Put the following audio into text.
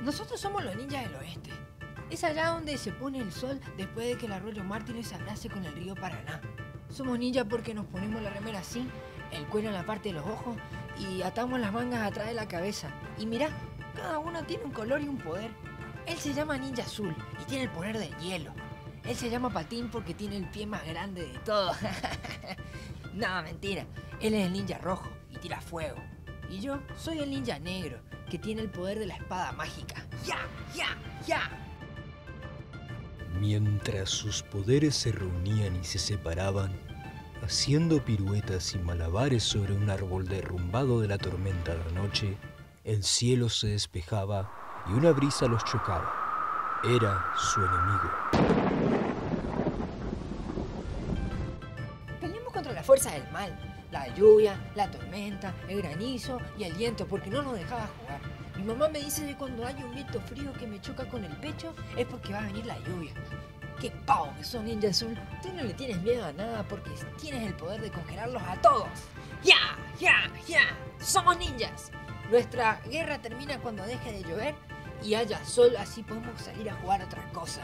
Nosotros somos los ninjas del oeste. Es allá donde se pone el sol después de que el arroyo Mártires se abrace con el río Paraná. Somos ninjas porque nos ponemos la remera así, el cuero en la parte de los ojos y atamos las mangas atrás de la cabeza. Y mirá, cada uno tiene un color y un poder. Él se llama Ninja Azul y tiene el poder del hielo. Él se llama Patín porque tiene el pie más grande de todos. No, mentira. Él es el ninja rojo y tira fuego. Y yo soy el ninja negro, que tiene el poder de la espada mágica. ¡Ya! ¡Ya! ¡Ya! Mientras sus poderes se reunían y se separaban, haciendo piruetas y malabares sobre un árbol derrumbado de la tormenta de la noche, el cielo se despejaba y una brisa los chocaba. Era su enemigo. Peleamos contra la fuerza del mal. La lluvia, la tormenta, el granizo y el viento, porque no nos dejaba jugar. Mi mamá me dice que cuando hay un viento frío que me choca con el pecho es porque va a venir la lluvia. ¡Qué pavo que son, Ninja Azul! Tú no le tienes miedo a nada porque tienes el poder de congelarlos a todos. ¡Ya! ¡Ya! ¡Ya! ¡Somos ninjas! Nuestra guerra termina cuando deje de llover y haya sol, así podemos salir a jugar otra cosa.